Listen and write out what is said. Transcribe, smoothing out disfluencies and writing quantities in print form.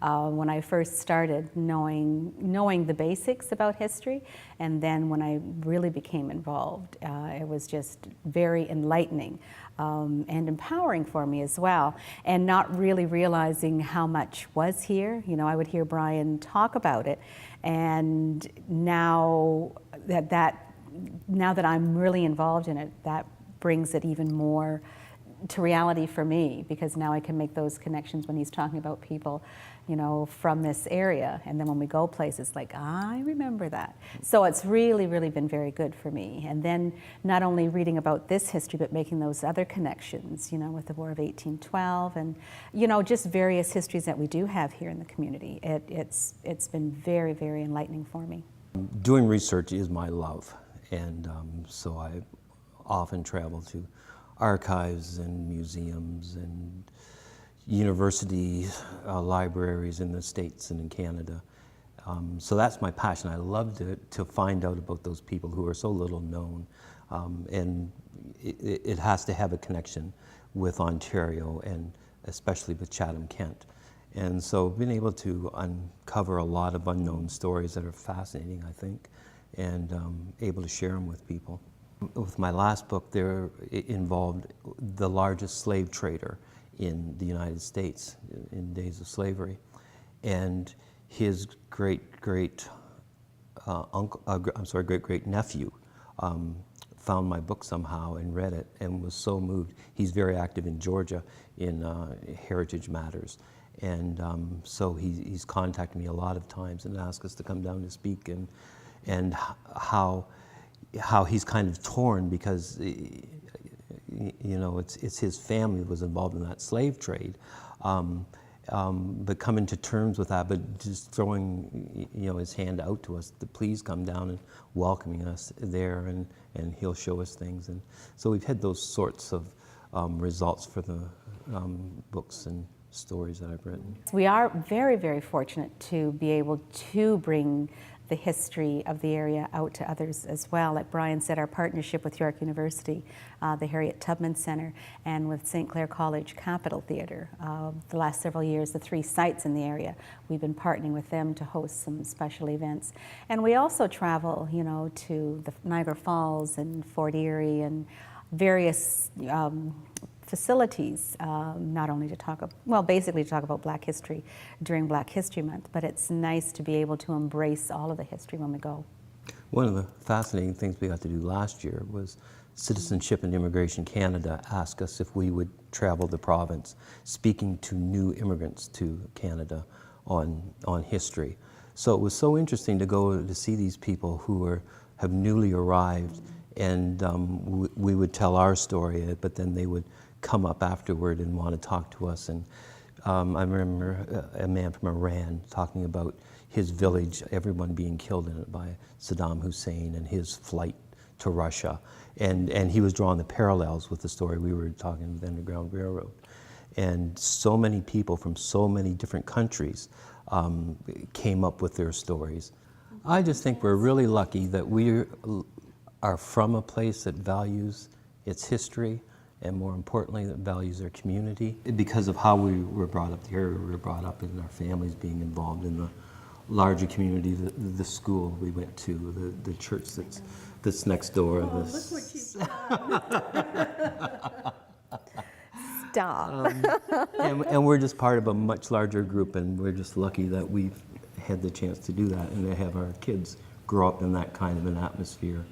When I first started knowing the basics about history, and then when I really became involved, it was just very enlightening and empowering for me as well, and not really realizing how much was here. You know, I would hear Bryan talk about it, and now that I'm really involved in it, that brings it even more to reality for me, because now I can make those connections when he's talking about people, you know, from this area. And then when we go places, like, I remember that. So it's really, really been very good for me. And then not only reading about this history, but making those other connections, you know, with the War of 1812 and, you know, just various histories that we do have here in the community. It's been very, very enlightening for me. Doing research is my love. And so I often travel to archives and museums and university libraries in the States and in Canada. So that's my passion. I love to find out about those people who are so little known. And it has to have a connection with Ontario and especially with Chatham-Kent. And so being able to uncover a lot of unknown stories that are fascinating, I think, and able to share them with people. With my last book, it involved the largest slave trader in the United States in days of slavery, and his great nephew found my book somehow and read it and was so moved. He's very active in Georgia in heritage matters, and so he's contacted me a lot of times and asked us to come down to speak, and how he's kind of torn because, you know, it's his family that was involved in that slave trade, but coming to terms with that, but just throwing, you know, his hand out to us to please come down and welcoming us there, and he'll show us things. And so we've had those sorts of results for the books and stories that I've written. We are very, very fortunate to be able to bring the history of the area out to others as well. Like Bryan said, our partnership with York University, the Harriet Tubman Center, and with St. Clair College Capitol Theatre. The last several years, the 3 sites in the area, we've been partnering with them to host some special events. And we also travel, you know, to the Niagara Falls and Fort Erie and various facilities, not only to talk, well, basically to talk about Black history during Black History Month, but it's nice to be able to embrace all of the history when we go. One of the fascinating things we got to do last year was Citizenship and Immigration Canada asked us if we would travel the province, speaking to new immigrants to Canada on history. So it was so interesting to go to see these people who have newly arrived, and we would tell our story, but then they would come up afterward and want to talk to us. And I remember a man from Iran talking about his village, everyone being killed in it by Saddam Hussein, and his flight to Russia. And he was drawing the parallels with the story we were talking with the Underground Railroad. And so many people from so many different countries came up with their stories. I just think we're really lucky that we are from a place that values its history, and more importantly, that values their community. Because of how we were brought up here, we were brought up in our families being involved in the larger community, the school we went to, the church that's next door. Oh, look what you've done. Stop. And we're just part of a much larger group, and we're just lucky that we've had the chance to do that and to have our kids grow up in that kind of an atmosphere.